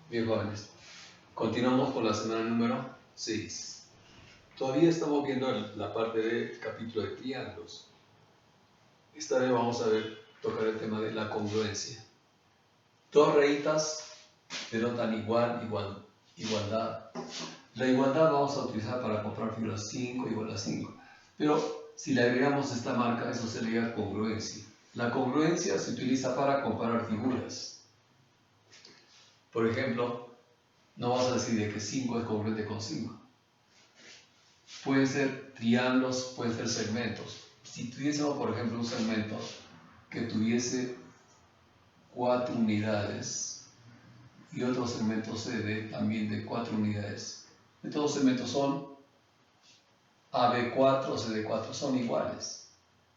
Bien, jóvenes. Continuamos con la semana número 6. Todavía estamos viendo la parte del capítulo de triángulos. Esta vez vamos a tocar el tema de la congruencia. Dos rayitas denotan igualdad. La igualdad vamos a utilizar para comprar figuras 5 igual a 5. Pero si le agregamos esta marca, eso se le llama congruencia. La congruencia se utiliza para comparar figuras. Por ejemplo, no vas a decir de que 5 es congruente con 5. Pueden ser triángulos, pueden ser segmentos. Si tuviésemos, por ejemplo, un segmento que tuviese 4 unidades y otro segmento CD también de 4 unidades, estos dos segmentos son AB4 o CD4, son iguales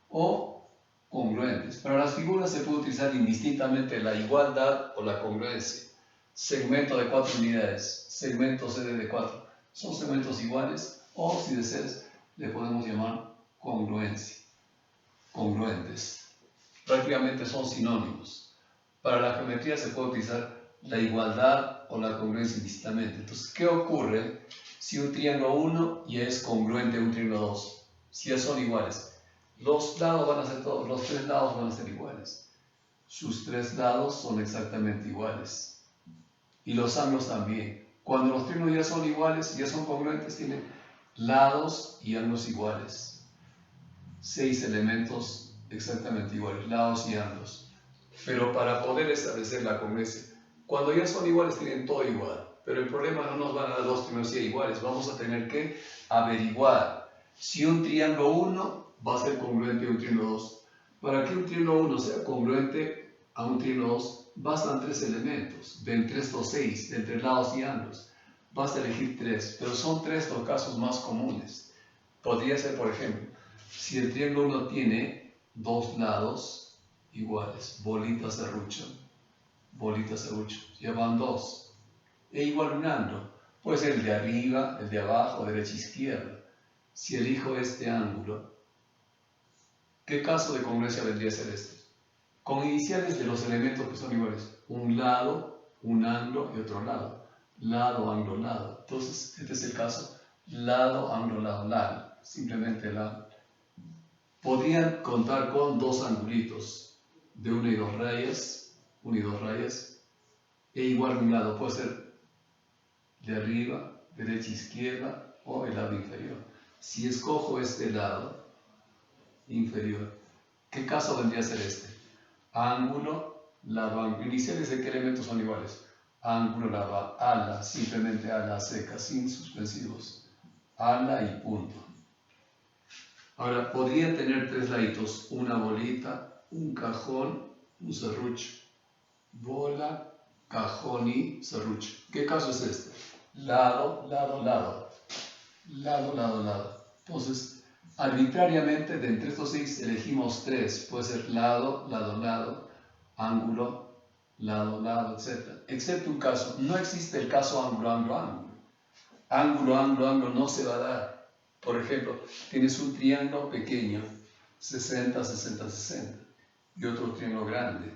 o congruentes. Para las figuras se puede utilizar indistintamente la igualdad o la congruencia. Segmento de 4 unidades, segmento CD de 4, son segmentos iguales o, si deseas, le podemos llamar congruentes. Prácticamente son sinónimos. Para la geometría se puede utilizar la igualdad o la congruencia indistintamente. Entonces, ¿qué ocurre si un triángulo 1 ya es congruente a un triángulo 2? Si ya son iguales. Los lados van a ser todos, los 3 lados van a ser iguales. Sus 3 lados son exactamente iguales. Y los ángulos también. Cuando los triángulos ya son iguales, ya son congruentes, tienen lados y ángulos iguales. 6 elementos exactamente iguales, lados y ángulos. Pero para poder establecer la congruencia, cuando ya son iguales tienen todo igual. Pero el problema no nos van a dar dos triángulos ya iguales. Vamos a tener que averiguar si un triángulo 1 va a ser congruente a un triángulo 2. Para que un triángulo 1 sea congruente a un triángulo 2, bastan 3 elementos, de entre estos 6, de entre lados y ángulos. Basta elegir 3, pero son 3 los casos más comunes. Podría ser, por ejemplo, si el triángulo 1 tiene 2 lados iguales, bolitas serrucho, ya van 2. E igual un ángulo, puede ser el de arriba, el de abajo, derecha, izquierda. Si elijo este ángulo, ¿qué caso de congruencia vendría a ser este? Con iniciales de los elementos que son iguales, un lado, un ángulo y otro lado. Lado, ángulo, lado. Entonces, este es el caso, lado, ángulo, lado, simplemente lado. Podrían contar con 2 angulitos de 1 y 2 rayas, e igual un lado, puede ser de arriba, derecha, izquierda o el lado inferior. Si escojo este lado inferior, ¿qué caso vendría a ser este? Ángulo, lado, ángulo. Iniciales de qué elementos son iguales. Ángulo, lado, ala, simplemente ala seca, sin suspensivos. Ala y punto. Ahora, podría tener 3 laditos, una bolita, un cajón, un serrucho. Bola, cajón y serrucho. ¿Qué caso es este? Lado, lado, lado. Lado, lado, lado. Entonces, arbitrariamente, de entre estos 6 elegimos 3. Puede ser lado, lado, lado, ángulo, lado, lado, etc. Excepto un caso. No existe el caso ángulo, ángulo, ángulo. Ángulo, ángulo, ángulo no se va a dar. Por ejemplo, tienes un triángulo pequeño, 60, 60, 60. Y otro triángulo grande,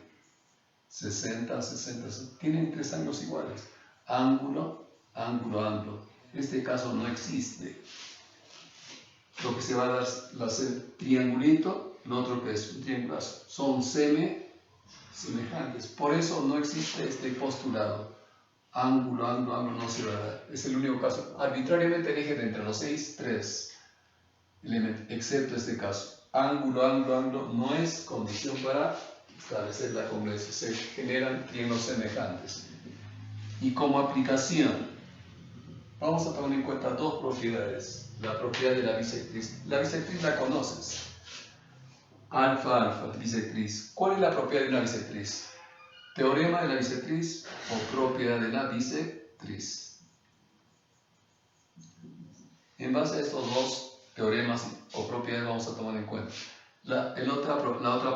60, 60, 60. Tienen 3 ángulos iguales. Ángulo, ángulo, ángulo. Este caso no existe. Lo que se va a dar va a ser triangulito, lo otro que es un triangulazo. Son semejantes. Por eso no existe este postulado. Ángulo, ángulo, ángulo no se va a dar. Es el único caso. Arbitrariamente elige de entre los 6, 3 elementos, excepto este caso. Ángulo, ángulo, ángulo no es condición para establecer la congruencia. Se generan triángulos semejantes. Y como aplicación, vamos a tomar en cuenta 2 propiedades. La propiedad de la bisectriz. La bisectriz la conoces. Alfa, alfa, bisectriz. ¿Cuál es la propiedad de una bisectriz? Teorema de la bisectriz o propiedad de la bisectriz. En base a estos 2 teoremas o propiedades vamos a tomar en cuenta. La otra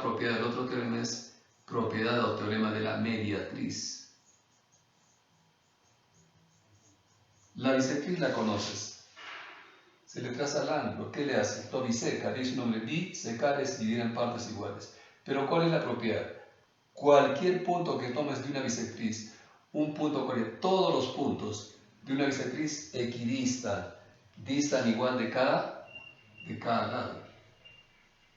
propiedad del otro teorema es propiedad o teorema de la mediatriz. La bisectriz la conoces. Se le traza el ángulo. ¿Qué le hace? Lo biseca. Dice su nombre. Bisecar es dividir en partes iguales. Pero ¿cuál es la propiedad? Cualquier punto que tomes de una bisectriz un punto corriente. Todos los puntos de una bisectriz distan igual de cada lado.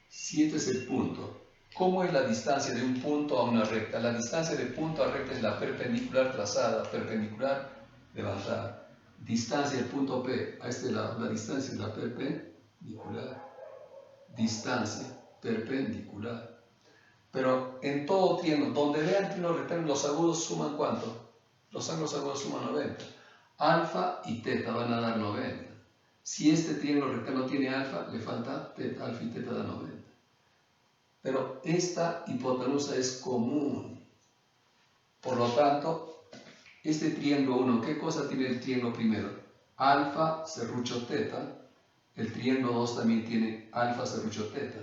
Si este es el punto, ¿cómo es la distancia de un punto a una recta? La distancia de punto a recta es la perpendicular trazada, perpendicular levantada. Distancia del punto P a este lado, la distancia es la perpendicular. Distancia perpendicular. Pero en todo triángulo, donde vean triángulo rectángulo, los agudos suman ¿cuánto? Los ángulos agudos suman 90. Alfa y teta van a dar 90. Si este triángulo rectángulo tiene alfa, le falta teta, alfa y teta da 90. Pero esta hipotenusa es común. Por lo tanto, este triángulo 1, ¿qué cosa tiene el triángulo primero? Alfa, serrucho, teta. El triángulo 2 también tiene alfa, serrucho, teta.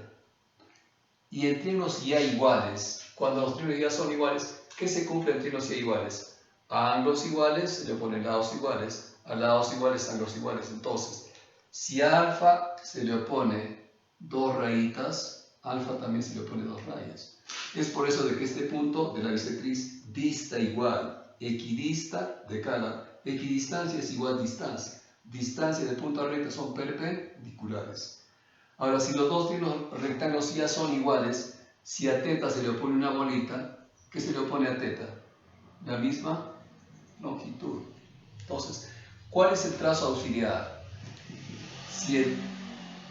Y en triángulos ya iguales, cuando los triángulos ya son iguales, ¿qué se cumple en triángulos ya iguales? A ángulos iguales se le ponen lados iguales, a lados iguales, ángulos iguales. Entonces, si a alfa se le opone 2 rayitas, alfa también se le opone 2 rayas. Es por eso de que este punto de la bisectriz dista igual, equidista de cada lado. Equidistancia es igual distancia. Distancia de punto a recta son perpendiculares. Ahora, si los dos triángulos rectángulos ya son iguales, si a teta se le opone una bolita, ¿qué se le opone a teta? La misma longitud. Entonces, ¿cuál es el trazo auxiliar? Si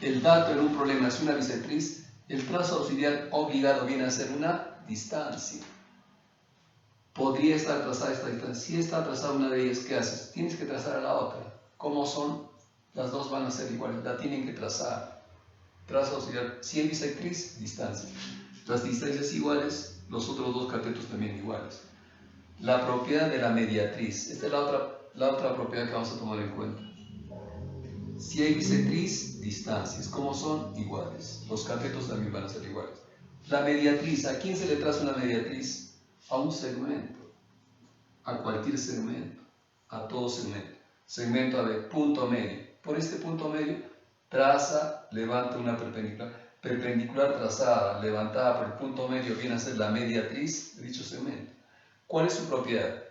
el dato en un problema es una bisectriz, el trazo auxiliar obligado viene a ser una distancia. Podría estar trazada esta distancia. Si está trazada una de ellas, ¿qué haces? Tienes que trazar a la otra. ¿Cómo son? Las dos van a ser iguales, la tienen que trazar. Trazo auxiliar, si es bisectriz, distancia. Las distancias iguales, los otros dos catetos también iguales. La propiedad de la mediatriz. Esta es la otra propiedad que vamos a tomar en cuenta. Si hay bisectriz, distancias. ¿Cómo son? Iguales. Los catetos también van a ser iguales. La mediatriz. ¿A quién se le traza una mediatriz? A un segmento. A cualquier segmento. A todo segmento. Segmento A, B, punto medio. Por este punto medio, traza, levanta una perpendicular. Perpendicular trazada, levantada por el punto medio, viene a ser la mediatriz de dicho segmento. ¿Cuál es su propiedad?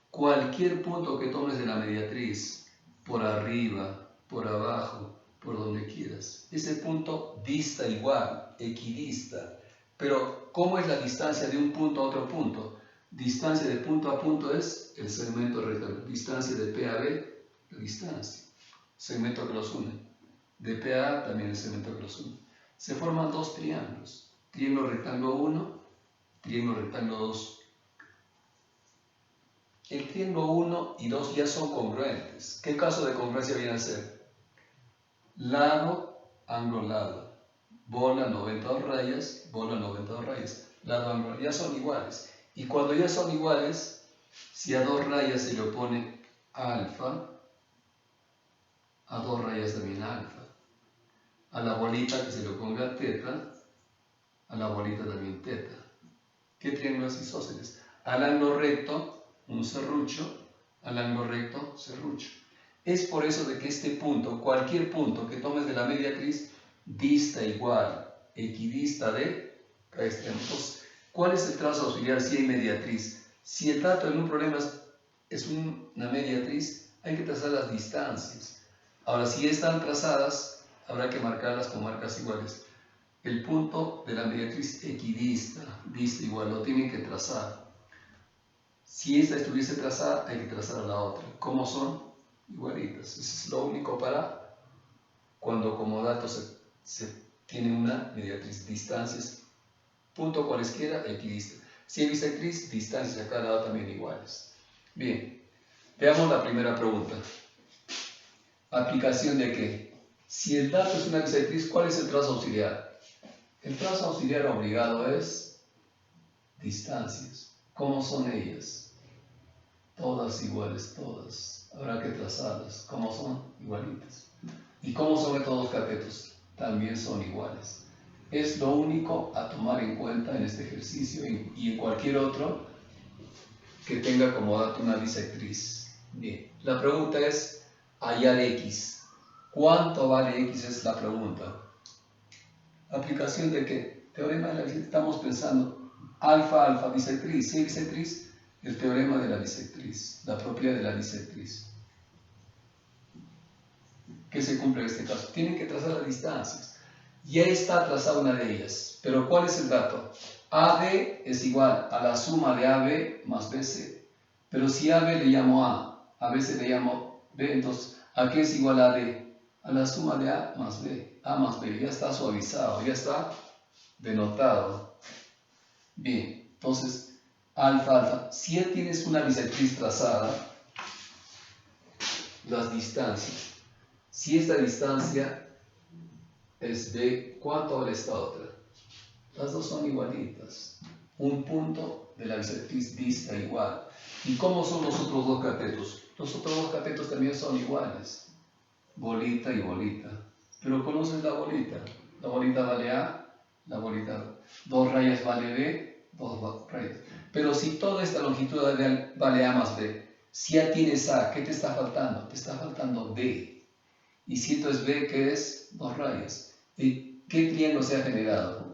Cualquier punto que tomes de la mediatriz, por arriba, por abajo, por donde quieras, ese punto dista igual, equidista. Pero, ¿cómo es la distancia de un punto a otro punto? Distancia de punto a punto es el segmento rectangular. Distancia de P a B, la distancia. Segmento que los une. De P a A también el segmento que los une. Se forman dos triángulos. Triángulo rectángulo 1, triángulo rectángulo 2. El triángulo 1 y 2 ya son congruentes. ¿Qué caso de congruencia viene a ser? Lado, ángulo, lado. Bola, 92 rayas, bola, 92 rayas. Lado, ángulo, ya son iguales. Y cuando ya son iguales, si a 2 rayas se le opone alfa, a 2 rayas también alfa. A la bolita que se le oponga teta, a la bolita también teta. ¿Qué triángulos isósceles? Al ángulo recto, un serrucho, al ángulo recto, serrucho. Es por eso de que este punto, cualquier punto que tomes de la mediatriz, dista igual, equidista de cada extremo. Entonces, ¿cuál es el trazo auxiliar si hay mediatriz? Si el dato en un problema es una mediatriz, hay que trazar las distancias. Ahora, si están trazadas, habrá que marcarlas con marcas iguales. El punto de la mediatriz equidista, dista igual, lo tienen que trazar. Si esta estuviese trazada, hay que trazar a la otra. ¿Cómo son? Igualitas. Eso es lo único para cuando como dato se tiene una mediatriz. Distancias, punto cualesquiera, equidista. Si hay bisectriz, distancias a cada lado también iguales. Bien, veamos la primera pregunta. ¿Aplicación de qué? Si el dato es una bisectriz, ¿cuál es el trazo auxiliar? El trazo auxiliar obligado es distancias. ¿Cómo son ellas? Todas iguales, todas. Habrá que trazarlas. ¿Cómo son? Igualitas. ¿Y cómo son estos dos catetos? También son iguales. Es lo único a tomar en cuenta en este ejercicio y en cualquier otro que tenga como dato una bisectriz. Bien, la pregunta es hallar X. ¿Cuánto vale X? Es la pregunta. ¿Aplicación de qué? Teorema de la bisectriz. Estamos pensando alfa, alfa, bisectriz. Si hay bisectriz, el teorema de la bisectriz, la propiedad de la bisectriz. ¿Qué se cumple en este caso? Tienen que trazar las distancias. Ya está trazada una de ellas, pero ¿cuál es el dato? AB es igual a la suma de AB más BC. Pero si AB le llamo A BC le llamo B, entonces ¿a qué es igual a D? A la suma de A más B. A más B ya está suavizado, ya está denotado. Bien, entonces alfa. Si ya tienes una bisectriz trazada, las distancias. Si esta distancia es B, ¿cuánto vale esta otra? Las dos son igualitas. Un punto de la bisectriz dista igual. ¿Y cómo son los otros dos catetos? Los otros dos catetos también son iguales. Bolita y bolita. Pero ¿conoces la bolita? La bolita vale A, la bolita 2 rayas vale B, 2 rayas. Pero si toda esta longitud vale A más B, si ya tienes A, ¿qué te está faltando? Te está faltando B. Y si esto es B, ¿qué es? 2 rayas. ¿Y qué triángulo se ha generado?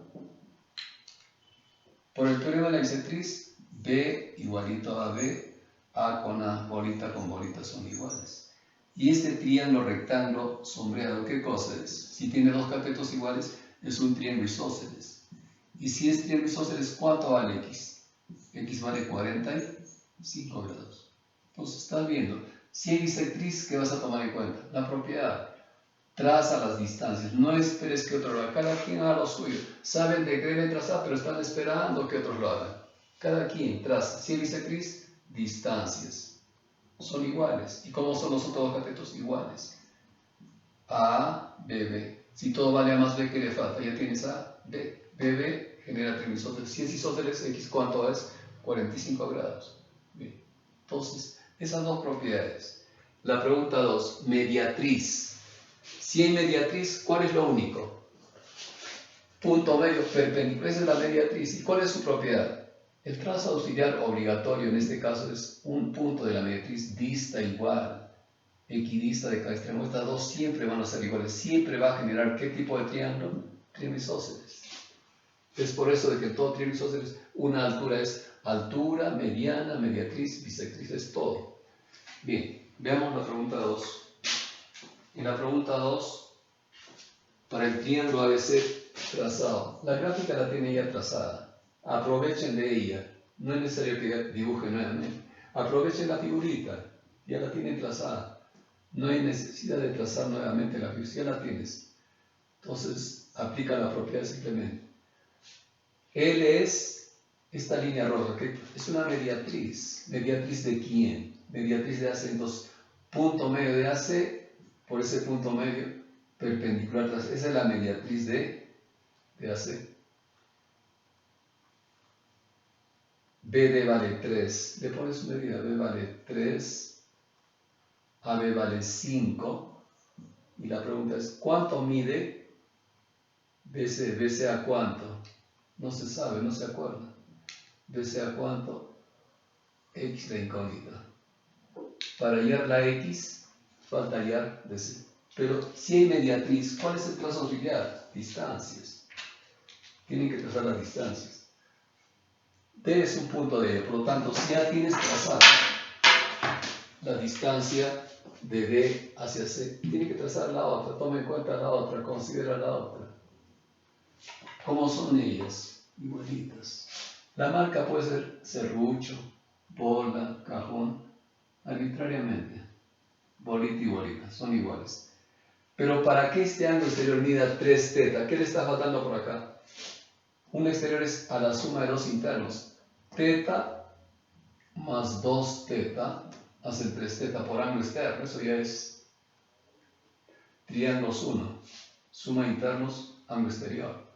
Por el teorema de la bisectriz, B igualito a B, A con A, bolita con bolita son iguales. Y este triángulo rectángulo sombreado, ¿qué cosa es? Si tiene dos catetos iguales, es un triángulo isósceles. Y si es triángulo isósceles, ¿cuánto vale X? X vale 45 grados. Entonces, estás viendo, si hay bisectriz, ¿qué vas a tomar en cuenta? La propiedad. Traza las distancias, no esperes que otro lo haga. Cada quien haga lo suyo. Saben de que deben trazar, pero están esperando que otros lo hagan. Cada quien traza. Si hay bisectriz, distancias. Son iguales. ¿Y cómo son los otros dos catetos? Iguales. A, B, B. Si todo vale A más B, ¿qué le falta? Ya tienes A, B. B, B genera triángulo isósceles. Si es isósceles, X, ¿cuánto es? 45 grados. Bien. Entonces, esas dos propiedades. La pregunta 2, mediatriz. Si hay mediatriz, ¿cuál es lo único? Punto medio perpendicular. Esa es la mediatriz. ¿Y cuál es su propiedad? El trazo auxiliar obligatorio en este caso es un punto de la mediatriz dista igual, equidista de cada extremo. Estas dos siempre van a ser iguales. Siempre va a generar ¿qué tipo de triángulo? Triángulo isósceles. Es por eso de que en todo triángulo isósceles una altura es altura, mediana, mediatriz, bisectriz, es todo. Bien, veamos la pregunta 2. En la pregunta 2, para el triángulo ABC trazado, la gráfica la tiene ya trazada. Aprovechen de ella, no es necesario que dibujen nuevamente. Aprovechen la figurita, ya la tienen trazada. No hay necesidad de trazar nuevamente la figura, ya la tienes. Entonces, aplica la propiedad simplemente. L es esta línea roja, que es una mediatriz. ¿Mediatriz de quién? Mediatriz de AC. Entonces, punto medio de AC, por ese punto medio perpendicular. Esa es la mediatriz de AC. BD vale 3. Le pones su medida. B vale 3. AB vale 5. Y la pregunta es, ¿cuánto mide BC? ¿BC a cuánto? No se sabe, no se acuerda. ¿BC a cuánto? X la incógnita. Para hallar la X, falta hallar BC. Pero si hay mediatriz, ¿cuál es el trazo auxiliar? Distancias. Tienen que trazar las distancias. D es un punto de ella, por lo tanto, si ya tienes trazado la distancia de D hacia C, tiene que trazar la otra, toma en cuenta la otra, considera la otra. ¿Cómo son ellas? Igualitas. La marca puede ser serrucho, bola, cajón, arbitrariamente. Bolita y bolita, son iguales. Pero para que este ángulo exterior mida 3 θ, ¿qué le está faltando por acá? Un exterior es a la suma de dos internos. Θ más 2θ hacen 3θ por ángulo externo. Eso ya es triángulos 1. Suma internos, ángulo exterior.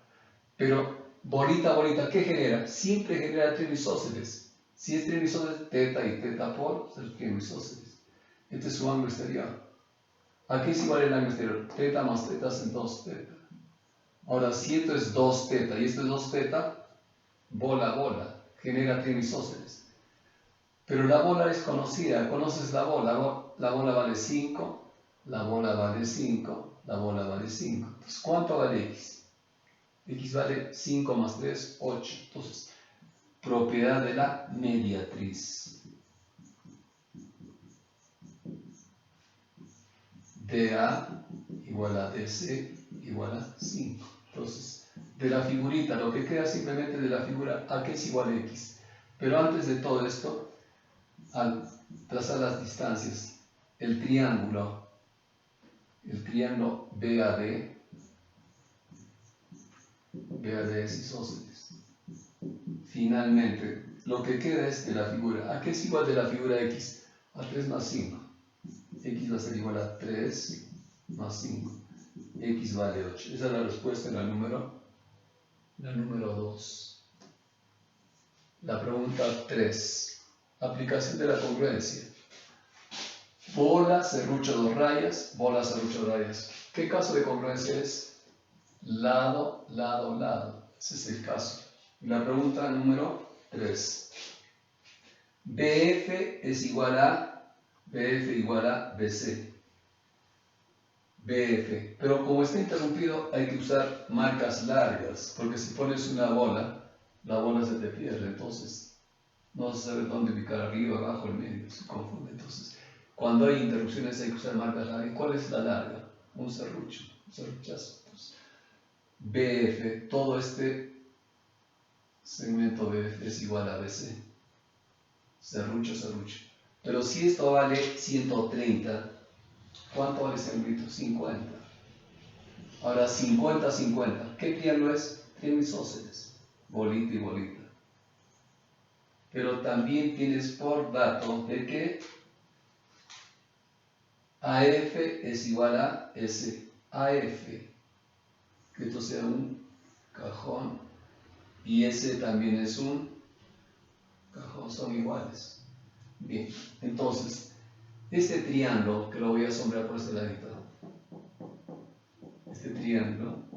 Pero bolita, bolita, ¿qué genera? Siempre genera triángulo isósceles. Si es triángulo isósceles, θ y θ por ser triángulo isósceles. Este es su ángulo exterior. Aquí es igual el ángulo exterior. θ más θ hacen 2θ. Ahora, si esto es 2θ y esto es 2θ, bola, bola, genera triángulo isósceles. Pero la bola es conocida, conoces la bola vale 5, la bola vale 5, la bola vale 5. Entonces, ¿cuánto vale X? X vale 5 más 3, 8. Entonces, propiedad de la mediatriz. DA igual a DC igual a 5. Entonces, de la figurita, lo que queda simplemente de la figura A que es igual a X. Pero antes de todo esto, al trazar las distancias, el triángulo BAD es isósceles. Finalmente, lo que queda es de la figura A que es igual de la figura X a 3 más 5. X va a ser igual a 3 más 5. X vale 8. Esa es la respuesta en la número 2. La pregunta 3. Aplicación de la congruencia. Bola, serrucho, 2 rayas. Bola, serrucho, 2 rayas. ¿Qué caso de congruencia es? Lado, lado, lado. Ese es el caso. La pregunta número 3. BF igual a BC. BF. Pero como está interrumpido hay que usar marcas largas, porque si pones una bola, la bola se te pierde, entonces no vas a saber dónde ubicar, arriba, abajo, en medio, se confunde. Entonces, cuando hay interrupciones hay que usar marcas largas. ¿Cuál es la larga? Un serrucho, un serruchazo. Entonces, BF, todo este segmento BF es igual a BC. Serrucho, serrucho. Pero si esto vale 130, ¿cuánto vale este ángulo? 50. Ahora 50, 50. ¿Qué triángulo es? Triángulo isósceles. Bolita y bolita. Pero también tienes por dato de que AF es igual a S. AF. Que esto sea un cajón. Y S también es un cajón. Son iguales. Bien. Entonces, este triángulo, que lo voy a sombrear por este ladito. Este triángulo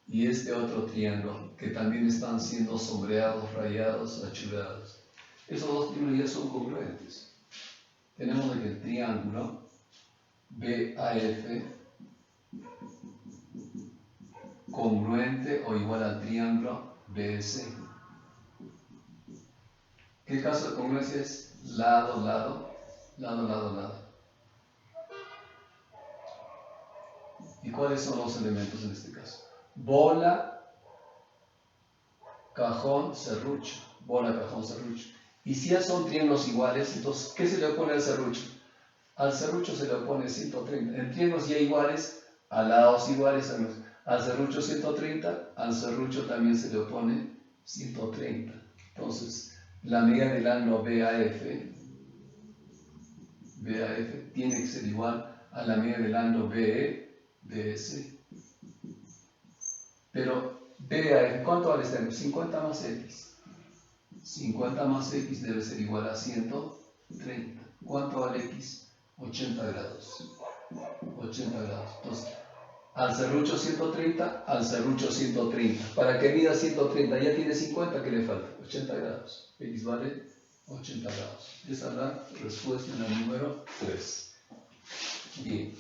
y este otro triángulo, que también están siendo sombreados, rayados, achurados. Esos dos triángulos ya son congruentes. Tenemos que el triángulo BAF congruente o igual al triángulo BC. ¿Qué caso de congruencia es? Lado, lado, lado, lado, lado. ¿Y cuáles son los elementos en este caso? Bola, cajón, serrucho. Bola, cajón, serrucho. Y si ya son triángulos iguales, entonces, ¿qué se le opone al serrucho? Al serrucho se le opone 130. En triángulos ya iguales, a lados iguales, al serrucho 130, al serrucho también se le opone 130. Entonces, la medida del ángulo BAF tiene que ser igual a la medida del ángulo BS. Pero BAF, ¿cuánto vale este ángulo? 50 más X. 50 más X debe ser igual a 130. ¿Cuánto vale X? 80 grados. 80 grados. Entonces, al serrucho 130, al serrucho 130. Para que mida 130 ya tiene 50, ¿qué le falta? 80 grados. X vale 80 grados. Esa es la respuesta en el número 3. Bien.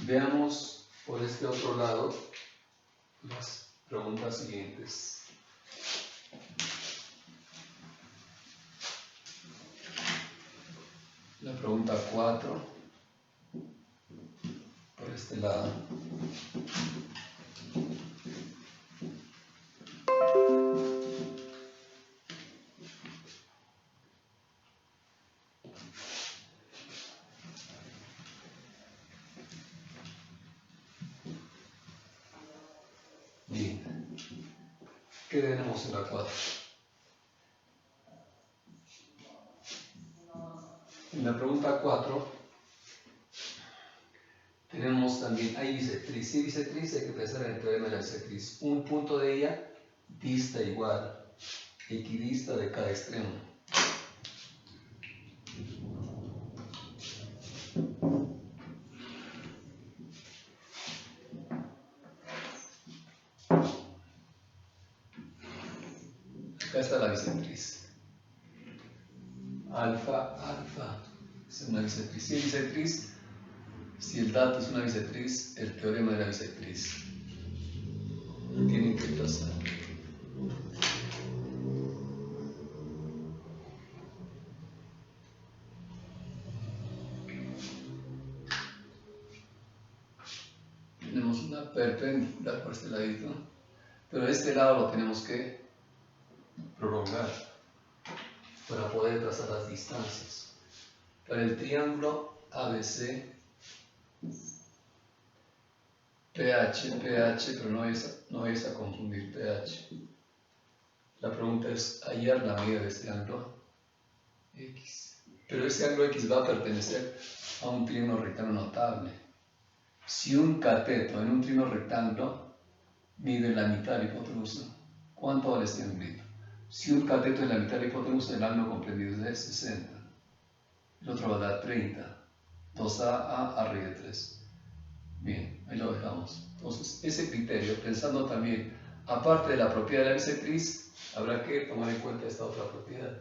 Veamos por este otro lado las preguntas siguientes. La pregunta 4, por este lado. Bien. ¿Qué tenemos en la 4? En la pregunta 4 tenemos también, hay bisectriz. Si hay bisectriz hay que pensar en el teorema de la bisectriz. Un punto de ella dista igual, equidista de cada extremo. Acá está la bisectriz. Alfa, alfa. Es una bisectriz. Si hay bisectriz, si el dato es una bisectriz, el teorema de la bisectriz. Tienen que trazar. perpendicular por este ladito, pero este lado lo tenemos que prolongar para poder trazar las distancias. Para el triángulo ABC, PH, pero no vayas a confundir PH. La pregunta es hallar la medida de este ángulo X. Pero este ángulo X va a pertenecer a un triángulo rectángulo notable. Si un cateto en un triángulo rectángulo mide la mitad de la hipotenusa, ¿cuánto vale este ángulo? Si un cateto es la mitad de la hipotenusa, el ángulo comprendido es de 60. El otro va a dar 30. 2A arriba de 3. Bien, ahí lo dejamos. Entonces, ese criterio, pensando también, aparte de la propiedad de la bisectriz, habrá que tomar en cuenta esta otra propiedad.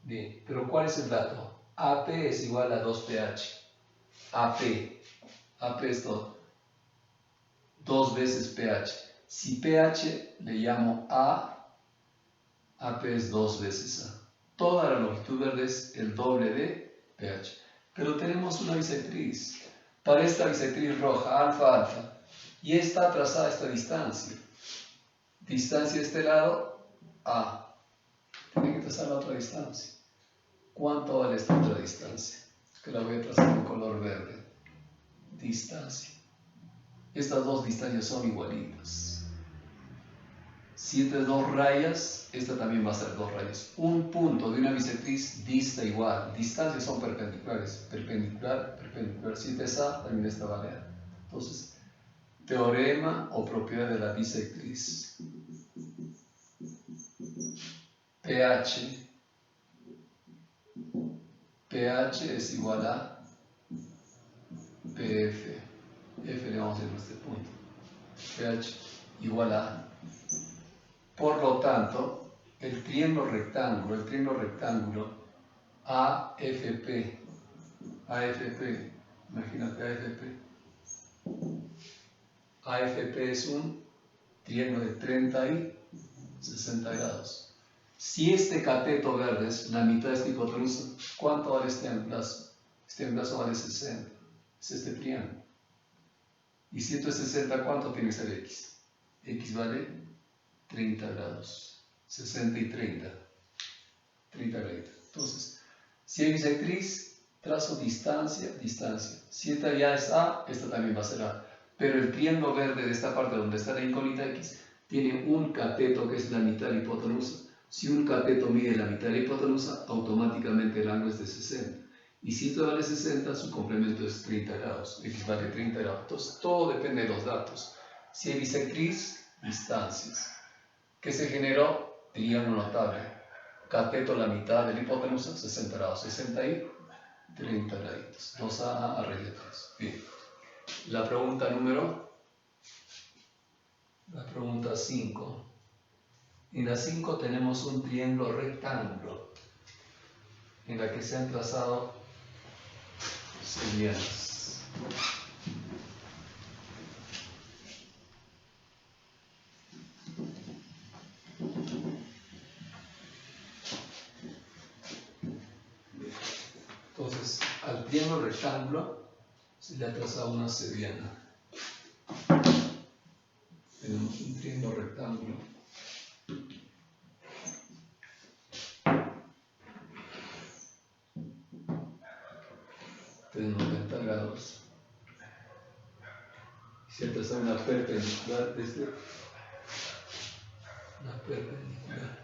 Bien, pero ¿cuál es el dato? AP es igual a 2pH. AP es 2 veces pH. Si pH le llamo A, AP es 2 veces A. Toda la longitud verde es el doble de pH. Pero tenemos una bisectriz. Para esta bisectriz roja, alfa, y está trazada esta distancia. Distancia de este lado, A. Tiene que trazar la otra distancia. ¿Cuánto vale esta otra distancia? Que la voy a trazar en color verde. Distancia. Estas dos distancias son igualitas. Si esta es 2 rayas, esta también va a ser 2 rayas. Un punto de una bisectriz dista igual. Distancias son perpendiculares. Perpendicular. Si esta es A, también esta vale A. Entonces, teorema o propiedad de la bisectriz. PH es igual a PF. F le vamos a decir a este punto. PH igual a. Por lo tanto, el triángulo rectángulo AFP, imagínate AFP es un triángulo de 30 y 60 grados. Si este cateto verde es la mitad de esta hipotenusa, ¿cuánto vale este ángulo? Este ángulo vale 60, es este triángulo. Y si esto es 60, ¿cuánto tiene que ser X? X vale 30 grados, 60 y 30 grados. Entonces, si hay bisectriz, trazo distancia. Si esta ya es A, esta también va a ser A. Pero el triángulo verde de esta parte donde está la incógnita X tiene un cateto que es la mitad de la hipotenusa. Si un cateto mide la mitad de la hipotenusa, automáticamente el ángulo es de 60. Y si esto vale 60, su complemento es 30 grados. X vale 30 grados. Entonces, todo depende de los datos. Si hay bisectriz, distancias. ¿Qué se generó? Triángulo notable. Cateto la mitad de la hipotenusa, 60 grados. 60 y 30 graditos. 2A arriba de 3. Bien. La pregunta 5. En la 5 tenemos un triángulo rectángulo en la que se han trazado medianas. Entonces, al triángulo rectángulo se le ha trazado una mediana. Tenemos un triángulo rectángulo de 90 grados. Se ha trazado una perpendicular desde una perpendicular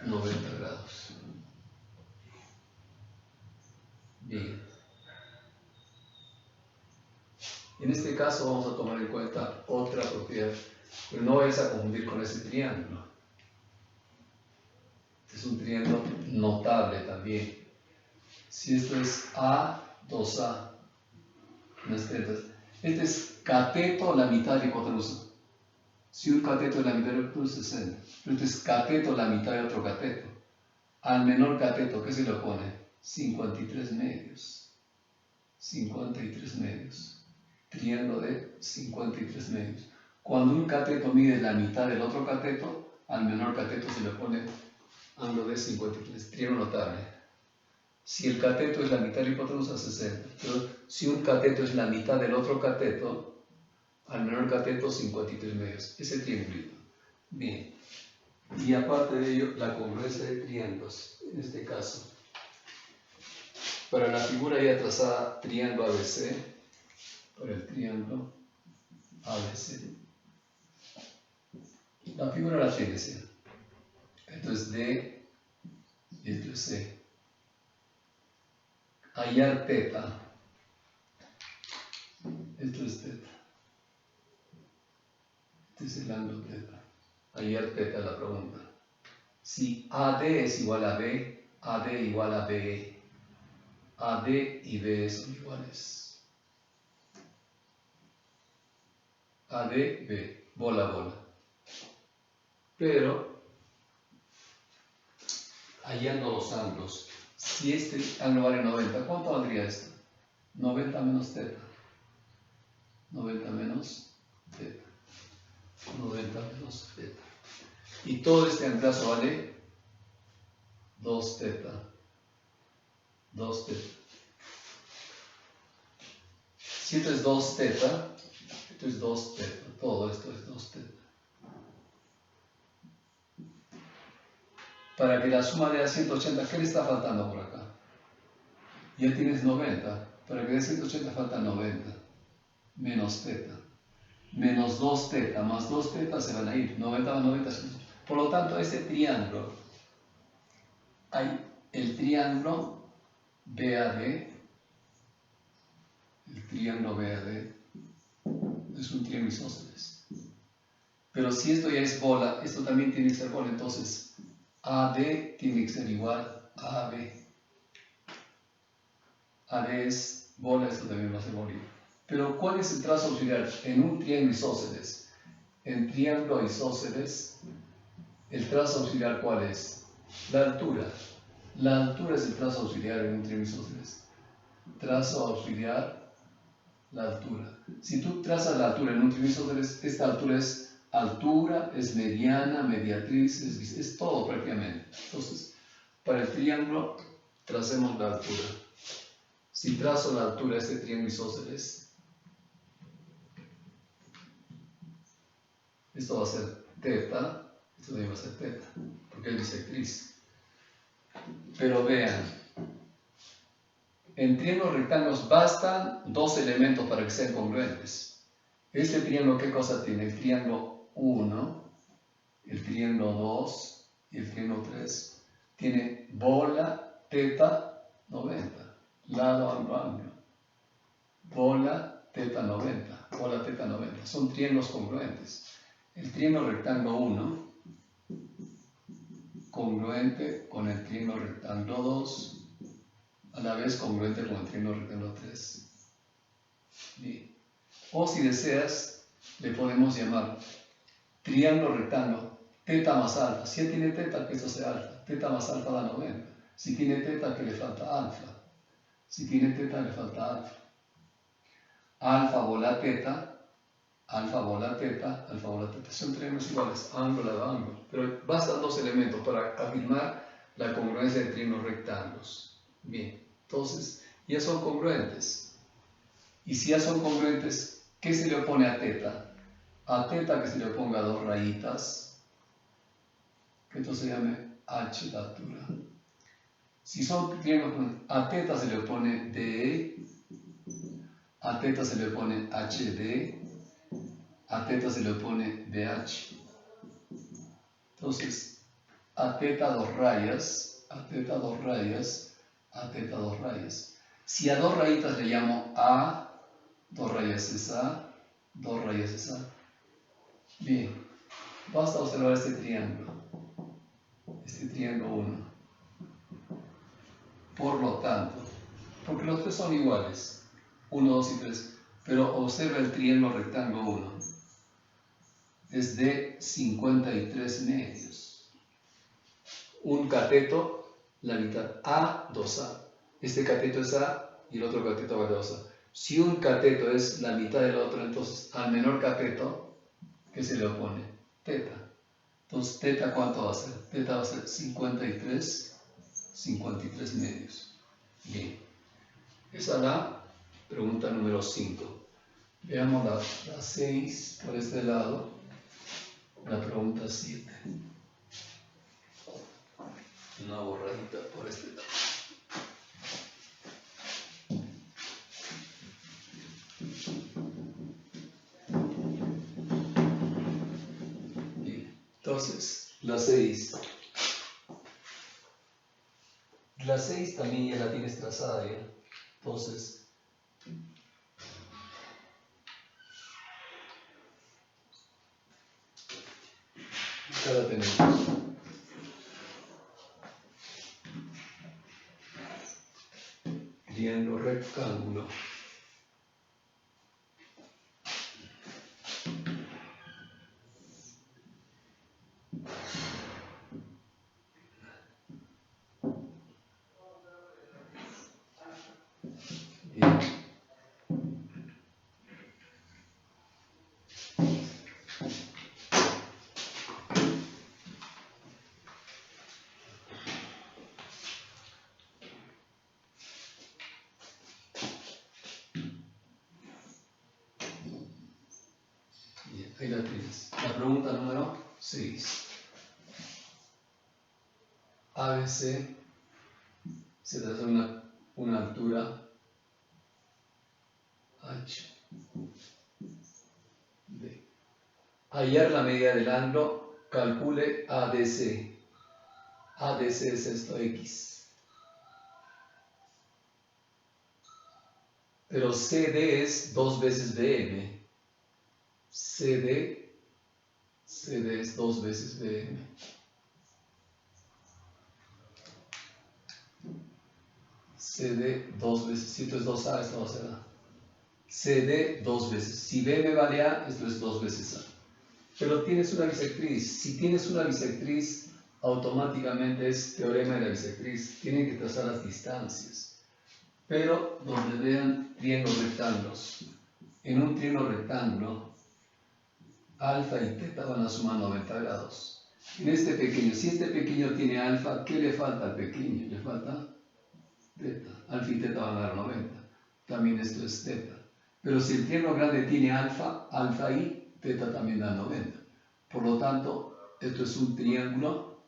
90 grados. Bien. En este caso vamos a tomar en cuenta otra propiedad, pero no vayas a confundir con ese triángulo. Este es un triángulo notable también. Si esto es A, 2A, este es cateto la mitad de la hipotenusa. Si un cateto es la mitad de la hipotenusa, 60. Pero este es cateto la mitad de otro cateto. Al menor cateto, ¿qué se le pone? 53 medios. 53 medios. Triángulo de 53 medios. Cuando un cateto mide la mitad del otro cateto, al menor cateto se le pone ángulo de 53. Triángulo notable. Si el cateto es la mitad de la hipotenusa, 60. Pero si un cateto es la mitad del otro cateto, al menor cateto 53 medios. Ese triángulo. Bien. Y aparte de ello, la congruencia de triángulos, en este caso. Para la figura ya trazada, triángulo ABC, para el triángulo ABC. La figura la tienes ya. Esto es D y esto es C. Hallar teta. Esto es teta. Este es el ángulo teta. Hallar teta la pregunta. Si AD es igual a B, AD igual a BE. AD y BE son iguales. AD, B, bola, bola. Pero, hallando los ángulos, si este ángulo vale 90, ¿cuánto valdría esto? 90 menos teta. 90 menos teta. 90 menos teta. Y todo este antebrazo vale 2 teta. 2 teta. Si esto es 2 teta, esto es 2 teta. Todo esto es 2 teta. Para que la suma dé a 180, ¿qué le está faltando por acá? Ya tienes 90. Para que dé 180 falta 90. Menos teta. Menos 2 teta. Más 2 teta se van a ir. 90 más 90. Por lo tanto, este triángulo, hay el triángulo BAD. El triángulo BAD es un triángulo isósceles. Pero si esto ya es bola, esto también tiene que ser bola. Entonces, AD tiene que ser igual a AB. AD es bola, esto también va a ser bola. Pero ¿cuál es el trazo auxiliar en un triángulo isósceles? En triángulo isósceles, ¿el trazo auxiliar cuál es? La altura. La altura es el trazo auxiliar en un triángulo isósceles. Trazo auxiliar, la altura. Si tú trazas la altura en un triángulo isósceles, esta altura es altura, es mediana, mediatriz, es todo prácticamente. Entonces, para el triángulo, tracemos la altura. Si trazo la altura de este triángulo isósceles, esto va a ser teta, esto también va a ser teta, porque es bisectriz. Pero vean, en triángulos rectángulos bastan 2 elementos para que sean congruentes. Este triángulo, ¿qué cosa tiene? El triángulo 1, el triángulo 2 y el triángulo 3. Tiene bola, teta, 90. Lado, ángulo, ángulo. Bola, teta, 90. Bola, teta, 90. Son triángulos congruentes. El triángulo rectángulo 1, congruente con el triángulo rectángulo 2, a la vez congruente con el triángulo rectángulo 3. Bien. O si deseas, le podemos llamar triángulo rectángulo, teta más alfa. Si ya tiene teta, que esto sea alfa. Teta más alfa da 90. Si tiene teta, que le falta alfa. Si tiene teta, le falta alfa. Alfa bola teta. Alfa bola teta, alfa bola teta. Son triángulos iguales, ángulo a ángulo. Pero bastan 2 elementos para afirmar la congruencia de triángulos rectángulos. Bien, entonces ya son congruentes. Y si ya son congruentes, ¿qué se le opone a teta? A teta que se le oponga 2 rayitas, que esto se llame h de altura. Si son triángulos, a teta se le opone DE, a teta se le opone HD, a teta se le opone BH. Entonces, a teta 2 rayas, a teta 2 rayas, a teta 2 rayas. Si a 2 rayitas le llamo A, 2 rayas es A, 2 rayas es A. Bien, basta observar este triángulo 1. Por lo tanto, porque los tres son iguales, 1, 2 y 3, pero observa el triángulo rectángulo 1. Es de 53 medios. Un cateto, la mitad, A, 2A. Este cateto es A y el otro cateto vale 2A. Si un cateto es la mitad del otro, entonces al menor cateto, ¿qué se le opone? Teta. Entonces, ¿teta cuánto va a ser? Teta va a ser 53 medios. Bien. Esa es la pregunta número 5. Veamos la 6 por este lado, la pregunta 7. Una borradita por este lado. Bien, entonces, la 6. La 6 también ya la tienes trazada ya. Entonces, acá la tenemos. Triángulo rectángulo. Bien. Bien, ahí la tienes. La pregunta número 6. ABC se traza una altura H. D. Hallar la medida del ángulo, calcule ADC. ADC es esto, X. Pero CD es 2 veces BM. CD es 2 veces BM. CD 2 veces. Si esto es 2A, esto va a ser A. CD 2 veces. Si BM vale A, esto es 2 veces A. Pero tienes una bisectriz. Si tienes una bisectriz, automáticamente es teorema de la bisectriz. Tienen que trazar las distancias. Pero donde vean triángulos rectángulos. En un triángulo rectángulo, alfa y teta van a sumar 90 grados. En este pequeño, si este pequeño tiene alfa, ¿qué le falta al pequeño? Le falta teta. Alfa y teta van a dar 90. También esto es teta. Pero si el triángulo grande tiene alfa, alfa y teta también da 90. Por lo tanto, esto es un triángulo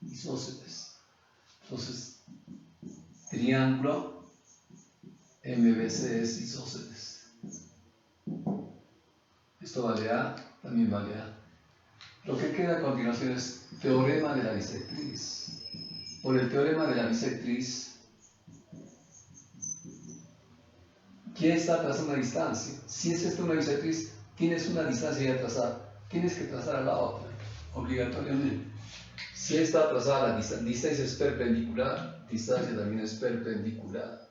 isósceles. Entonces, triángulo MBC es isósceles. Esto vale A, también vale A. Lo que queda a continuación es teorema de la bisectriz. Por el teorema de la bisectriz, ¿quién está trazando una distancia? Si es esta una bisectriz, tienes una distancia ya trazada. Tienes que trazar a la otra, obligatoriamente. Si está trazada la distancia es perpendicular, distancia también es perpendicular.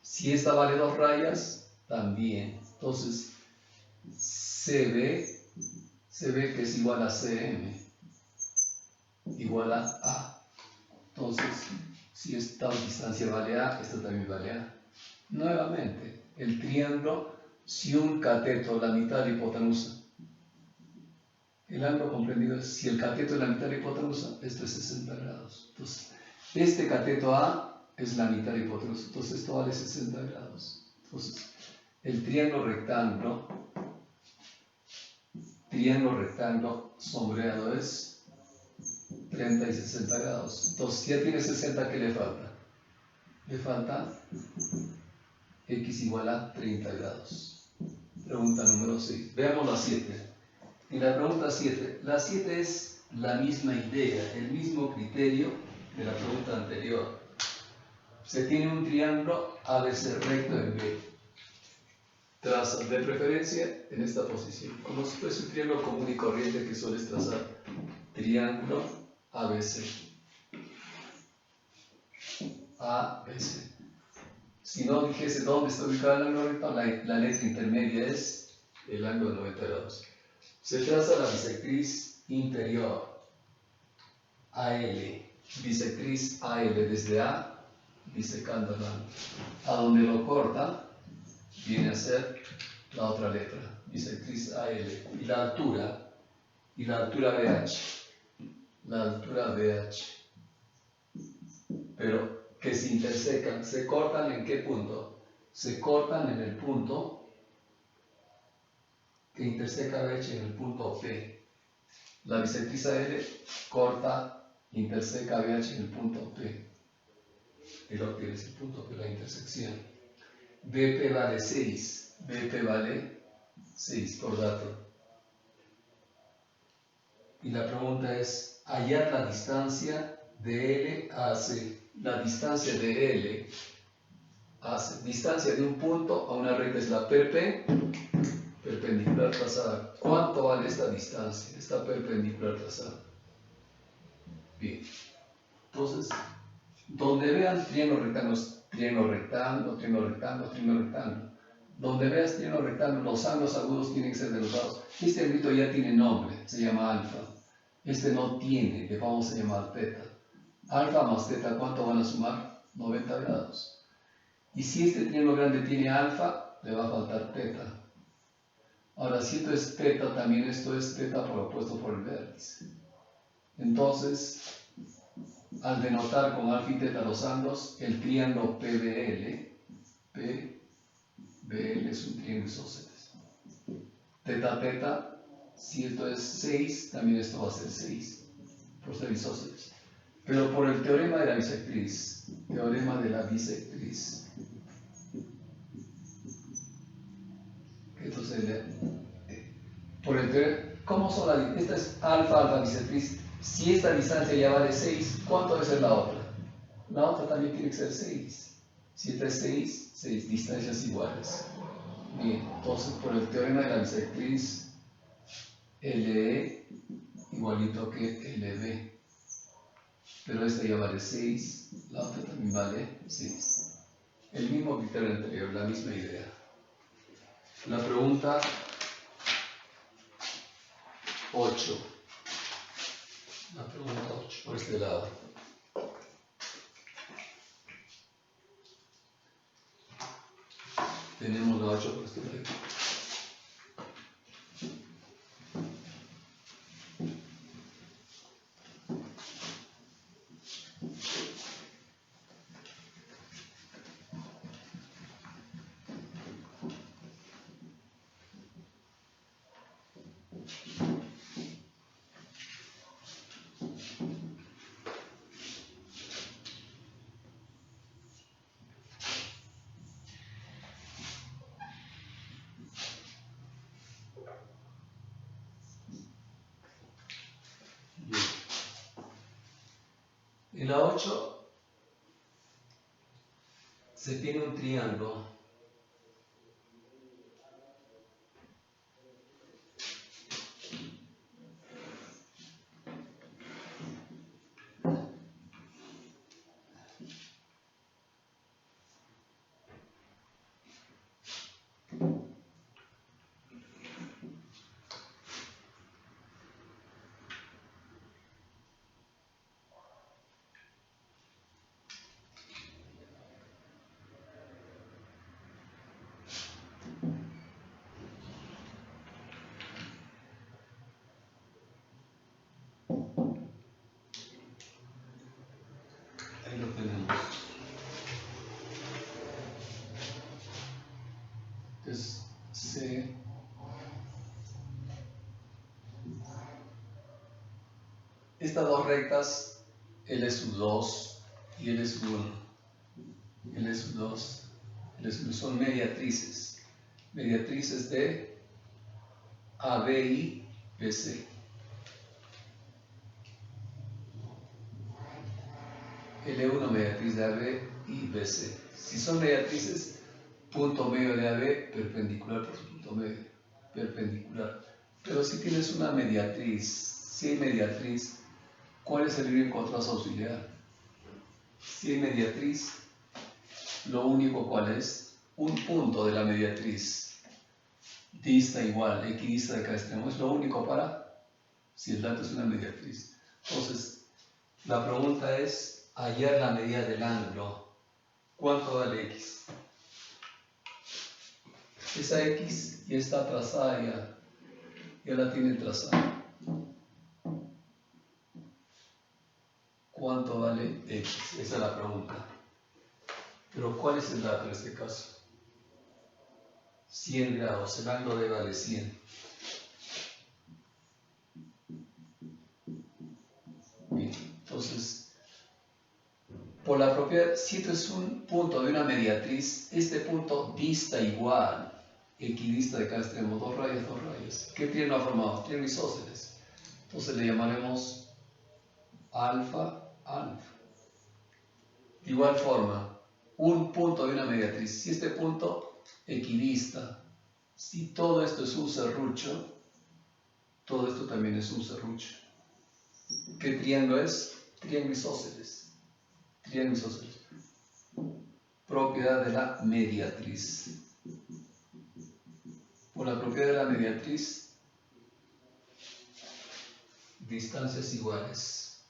Si esta vale 2 rayas, también. Entonces, CB que es igual a CM, igual a A. Entonces, si esta distancia vale A, esta también vale A. Nuevamente, el triángulo, si un cateto, la mitad de la hipotenusa, el ángulo comprendido es, si el cateto es la mitad de la hipotenusa, esto es 60 grados. Entonces, este cateto A es la mitad de la hipotenusa, entonces esto vale 60 grados. Entonces, el triángulo rectángulo sombreado es 30 y 60 grados. Entonces, si ya tiene 60, ¿qué le falta? Le falta X igual a 30 grados. Pregunta número 6. Veamos la 7. Y la pregunta 7. La 7 es la misma idea, el mismo criterio de la pregunta anterior. Se tiene un triángulo ABC recto en B. Traza de preferencia en esta posición, como si fuese un triángulo común y corriente que sueles trazar. Triángulo ABC. ABC. Si no dijese dónde está ubicado el ángulo recto, la letra intermedia es el ángulo de 90 grados. Se traza la bisectriz interior AL, bisectriz AL desde A, bisecando el ángulo. A donde lo corta, viene a ser la otra letra, bisectriz AL. Y la altura BH. La altura BH. Pero que se intersecan, ¿se cortan en qué punto? Se cortan en el punto que interseca BH en el punto P. La bisectriz AL corta, interseca BH en el punto P. Y lo que es el punto P, la intersección. BP vale 6. BP vale 6 por dato. Y la pregunta es, hallar la distancia de L a C. La distancia de L a C. Distancia de un punto a una recta es la PP, perpendicular trazada. ¿Cuánto vale esta distancia? Esta perpendicular trazada. Bien. Entonces, donde vean triángulos rectángulos, triángulo rectángulo, triángulo rectángulo, triángulo rectángulo. Donde veas triángulo rectángulo, los ángulos agudos tienen que ser de los lados. Este ángulo ya tiene nombre, se llama alfa. Este no tiene, le vamos a llamar teta. Alfa más teta, ¿cuánto van a sumar? 90 grados. Y si este triángulo grande tiene alfa, le va a faltar teta. Ahora, si esto es teta, también esto es teta por opuesto por el vértice. Entonces, al denotar con alfa y teta los ángulos, el triángulo PBL es un triángulo isósceles. Teta, teta, si esto es 6, también esto va a ser 6, por ser isósceles. Pero por el teorema de la bisectriz, entonces, por el teorema, ¿cómo son las? Esta es alfa bisectriz. Si esta distancia ya vale 6, ¿cuánto debe ser la otra? La otra también tiene que ser 6. Si esta es 6 distancias iguales. Bien, entonces por el teorema de la bisectriz, LE igualito que LB. Pero esta ya vale 6, la otra también vale 6. El mismo criterio anterior, la misma idea. La pregunta 8. La pregunta 8, por este lado. Tenemos la 8 por este lado. En la 8 se tiene un triángulo ahí lo tenemos. Entonces, C estas dos rectas, L sub 2 y L sub 1. L sub 2, L sub 1 son mediatrices. Mediatrices de AB y BC. L1 mediatriz de AB y BC. Si son mediatrices, punto medio de AB perpendicular por su punto medio. Perpendicular. Pero si tienes una mediatriz, si hay mediatriz, ¿cuál es el único trazo auxiliar? Si hay mediatriz, lo único cuál es, un punto de la mediatriz dista igual, equidista de cada extremo, es lo único para, si el dato es una mediatriz. Entonces, la pregunta es, hallar la medida del ángulo. ¿Cuánto vale X? Esa X ya está trazada, ya la tiene trazada. ¿Cuánto vale X? Esa es la pregunta. Pero ¿cuál es el dato en este caso? 100 grados, el ángulo D vale 100. Entonces, por la propiedad, si esto es un punto de una mediatriz, este punto dista igual, equidista de cada extremo, dos rayas, dos rayas. ¿Qué triángulo ha formado? Triángulo isósceles. Entonces le llamaremos alfa, alfa. De igual forma, un punto de una mediatriz, si este punto equidista, si todo esto es un serrucho, todo esto también es un serrucho. ¿Qué triángulo es? Triángulo isósceles. Triángulo isósceles. Propiedad de la mediatriz. Por la propiedad de la mediatriz, distancias iguales.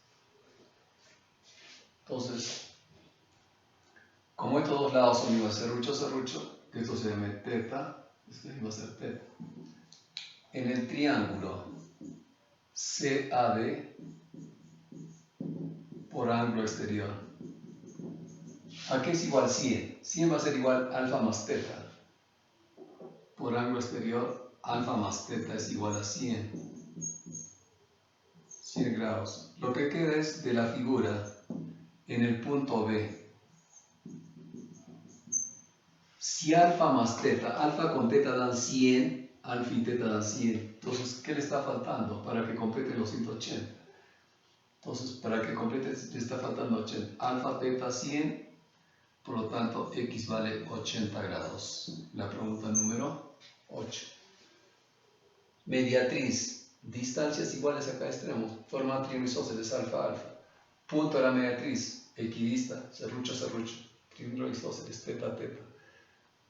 Entonces, como estos dos lados son iguales, serrucho, serrucho, esto se llama teta, esto va a ser teta. En el triángulo CAD por ángulo exterior, ¿a qué es igual 100? 100 va a ser igual alfa más teta. Por ángulo exterior, alfa más teta es igual a 100. 100 grados. Lo que queda es de la figura en el punto B. Si alfa más teta, alfa con teta dan 100, alfa y teta dan 100. Entonces, ¿qué le está faltando para que complete los 180? Entonces, para que complete le está faltando 80. Alfa, teta 100, por lo tanto, x vale 80 grados. La pregunta número 8. Mediatriz, distancias iguales a cada extremo, forma triángulo isósceles alfa, alfa. Punto de la mediatriz, equidista, serrucho, serrucho, triángulo isósceles, teta, teta.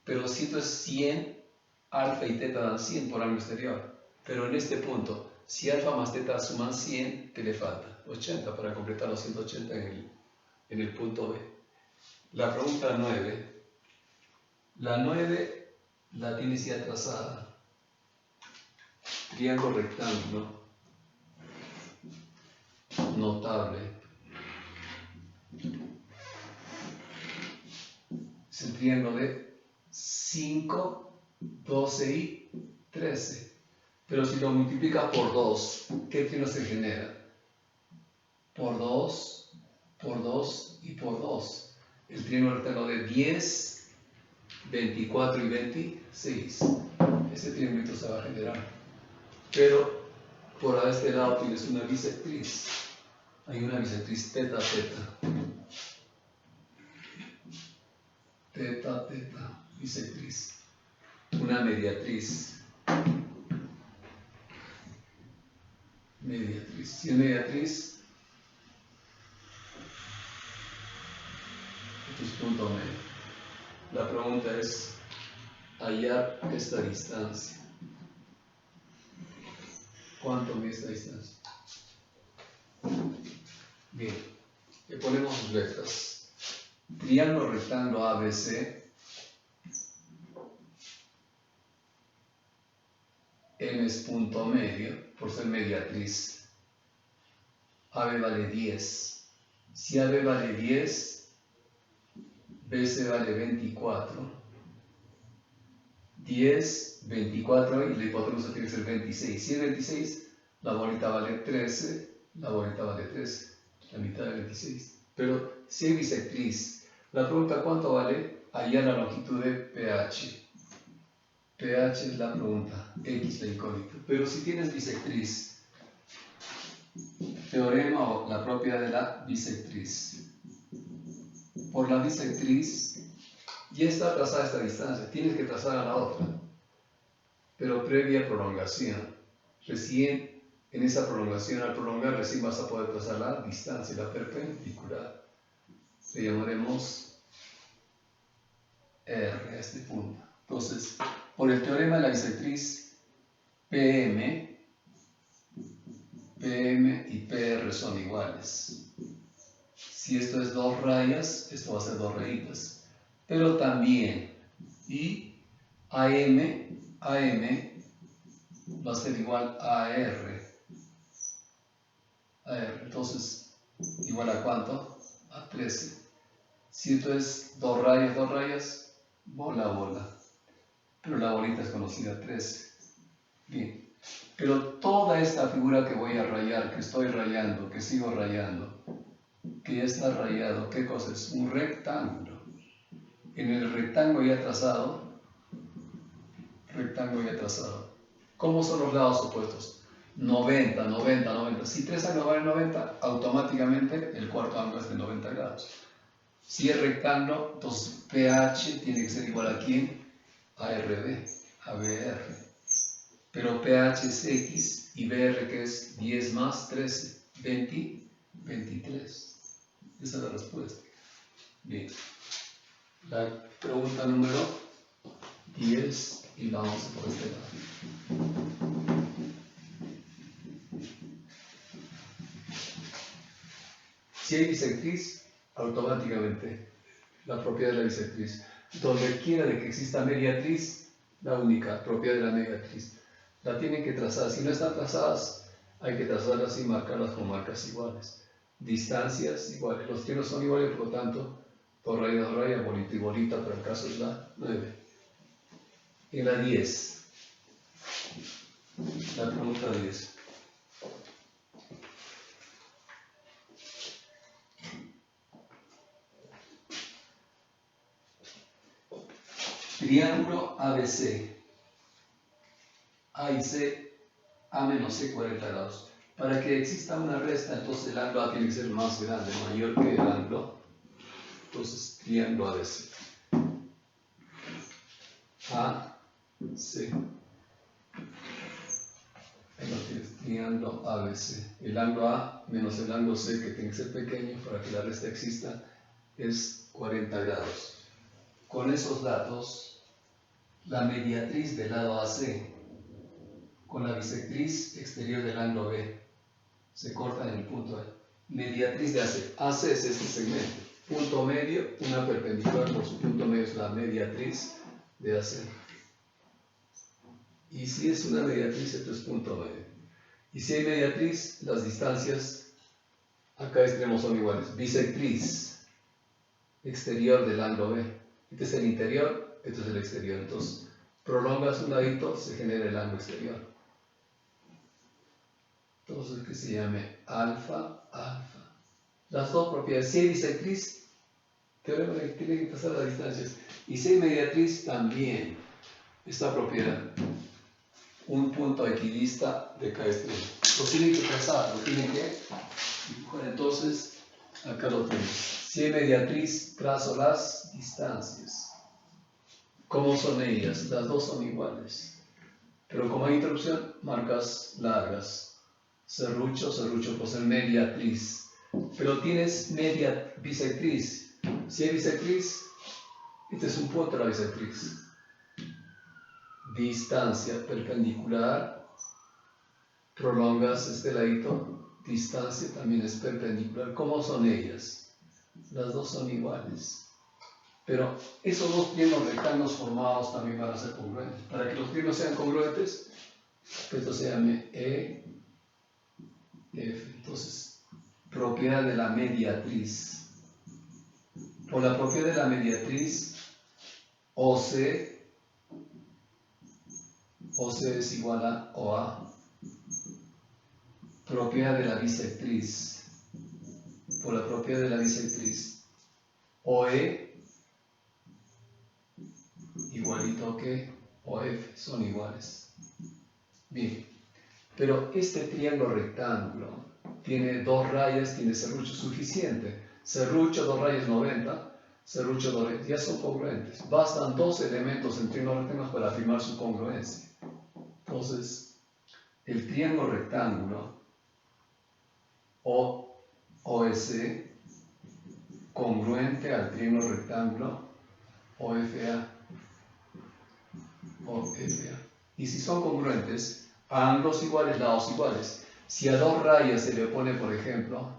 Pero si esto es 100, alfa y teta dan 100 por ángulo exterior. Pero en este punto, si alfa más teta suman 100, ¿qué le falta? 80 para completar los 180 en el punto B. La pregunta 9. La 9 la tienes ya trazada. Triángulo rectángulo. Notable. Es el triángulo de 5, 12 y 13. Pero si lo multiplica por 2, ¿qué triángulo se genera? Por 2 y por 2. El triángulo rectángulo de 10, 24 y 26. Ese triángulo se va a generar. Pero por este lado tienes una bisectriz. Hay una bisectriz teta, teta. Teta, teta, bisectriz. Una mediatriz. Mediatriz. Si es mediatriz, esto es punto medio. La pregunta es hallar esta distancia. ¿Cuánto mide esta distancia? Bien, le ponemos sus letras. Triángulo rectángulo ABC. M es punto medio, por ser mediatriz. AB vale 10. Si AB vale 10, BC vale 24. 10, 24 y la hipotenusa tiene que ser 26. Si es 26, la bolita vale 13, la bolita vale 13, la mitad de 26. Pero si hay bisectriz, la pregunta ¿cuánto vale? Hallar la longitud de PH. PH es la pregunta, X la incógnita. Pero si tienes bisectriz, teorema o la propiedad de la bisectriz. Por la bisectriz, ya está trazada esta distancia, tienes que trazar a la otra, pero previa prolongación. Recién en esa prolongación, al prolongar, recién vas a poder trazar la distancia, la perpendicular. Le llamaremos R a este punto. Entonces, por el teorema de la bisectriz, PM y PR son iguales. Si esto es 2 rayas, esto va a ser 2 rayitas. Pero también, y AM va a ser igual a R. Entonces, ¿igual a cuánto? A 13. Si esto es 2 rayas, bola a bola. Pero la bolita es conocida 13. Bien. Pero toda esta figura que voy a rayar, que estoy rayando, que sigo rayando, que ya está rayado. ¿Qué cosa es? Un rectángulo. En el rectángulo ya trazado, ¿cómo son los lados opuestos? 90, 90, 90. Si 3 ángulos valen 90, automáticamente el cuarto ángulo es de 90 grados. Si es rectángulo, entonces PH tiene que ser igual a ¿quién? A RB, a BR. Pero PH es X y BR que es 10 más 13, 20, 23. Esa es la respuesta. Bien. La pregunta número 10 y la vamos por este lado. Si hay bisectriz, automáticamente la propiedad de la bisectriz. Donde quiera de que exista mediatriz, la única propiedad de la mediatriz. La tienen que trazar. Si no están trazadas, hay que trazarlas y marcarlas con marcas iguales. Distancias iguales. Los triángulos son iguales, por lo tanto, dos rayas, bolita y bolita, pero el caso es la 9. En la 10. La pregunta 10. Triángulo ABC. A y C, A menos C 40 grados. Para que exista una resta, entonces el ángulo A tiene que ser más grande, mayor que el ángulo. Entonces, triángulo ABC. A, C. Ahí lo tienes, triángulo ABC. El ángulo A menos el ángulo C, que tiene que ser pequeño para que la resta exista, es 40 grados. Con esos datos, la mediatriz del lado AC con la bisectriz exterior del ángulo B se corta en el punto A. Mediatriz de AC. AC es este segmento. Punto medio, una perpendicular por su punto medio es la mediatriz de AC. Y si es una mediatriz, esto es punto medio. Y si hay mediatriz, las distancias acá extremos son iguales. Bisectriz exterior del ángulo B. Este es el interior, este es el exterior. Entonces, prolongas un ladito, se genera el ángulo exterior. Entonces, que se llame alfa, alfa. Las dos propiedades. Si hay bisectriz, teorema de que tiene que pasar las distancias. Y si hay mediatriz, también. Esta propiedad. Un punto equidista de cada extremo. Lo tienen que trazar, lo tienen que dibujar. Entonces, acá lo tenemos. Si hay mediatriz, trazo las distancias. ¿Cómo son ellas? Las dos son iguales. Pero como hay interrupción, marcas largas. Serrucho, serrucho por ser mediatriz. Pero tienes bisectriz. Si hay bisectriz, este es un punto de la bisectriz. Distancia perpendicular, prolongas este ladito, distancia también es perpendicular. ¿Cómo son ellas? Las dos son iguales. Pero esos dos triángulos rectángulos formados también van a ser congruentes. Para que los triángulos sean congruentes, esto se llame E, F. Entonces, propiedad de la mediatriz. Por la propiedad de la mediatriz, OC es igual a OA. Propiedad de la bisectriz. Por la propiedad de la bisectriz, OE igualito que OF, son iguales. Bien, pero este triángulo rectángulo tiene dos rayas, tiene serrucho suficiente. Serrucho, dos rayas 90, serrucho, dos rayas, ya son congruentes. Bastan dos elementos en triángulos rectángulos para afirmar su congruencia. Entonces, el triángulo rectángulo OS congruente al triángulo rectángulo OFA. Y si son congruentes, a ángulos iguales, lados iguales. Si a dos rayas se le opone, por ejemplo,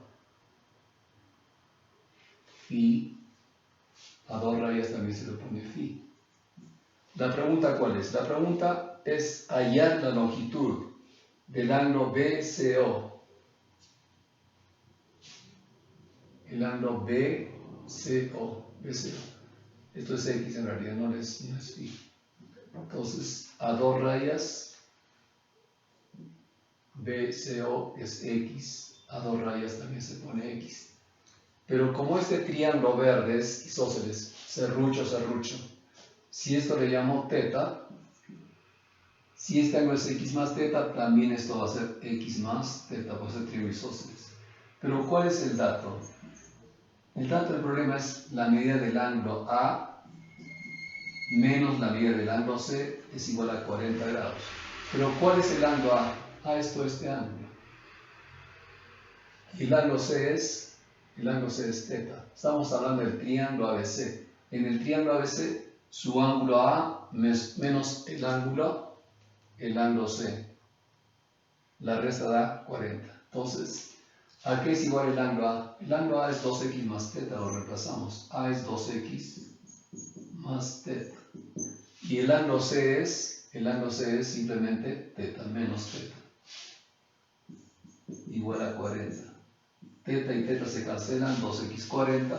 phi, a dos rayas también se le opone phi. La pregunta, ¿cuál es? La pregunta es hallar la longitud del ángulo BCO. El ángulo BCO. Esto es X en realidad, no es phi. Entonces, a dos rayas, BCO es X, a dos rayas también se pone X. Pero como este triángulo verde es isósceles, serrucho, serrucho, si esto le llamo teta, si este ángulo es x más teta, también esto va a ser x más teta, por ser triángulo isósceles. Pero ¿cuál es el dato? El dato del problema es la medida del ángulo A menos la medida del ángulo C es igual a 40 grados. Pero ¿cuál es el ángulo A? A es todo este ángulo. Y el ángulo C es teta. Estamos hablando del triángulo ABC. En el triángulo ABC, su ángulo A menos el ángulo C. La resta da 40. Entonces, ¿a qué es igual el ángulo A? El ángulo A es 2x más teta, lo reemplazamos. A es 2x más teta. Y el ángulo C es simplemente teta menos teta. Igual a 40. Teta y teta se cancelan, 2x 40,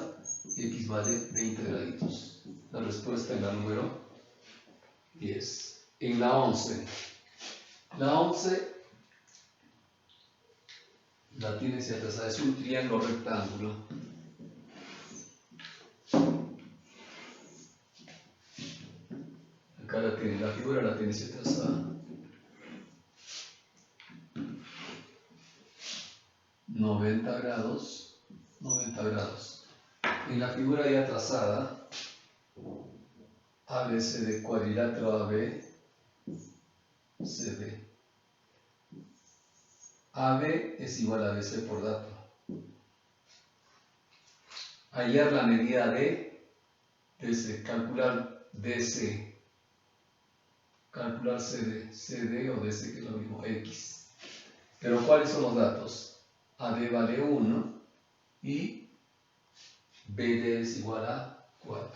x vale 20 graditos. La respuesta es la número 10. En la 11. La 11 la tienes ya trazada, es un triángulo rectángulo. Acá la figura la tienes ya trazada. 90 grados, 90 grados. En la figura ya trazada, ABCD, cuadrilátero AB, CD. AB es igual a BC por dato. Hallar la medida de DC, calcular DC, calcular CD o DC, que es lo mismo, X. Pero ¿cuáles son los datos? AD vale 1 y BD es igual a 4.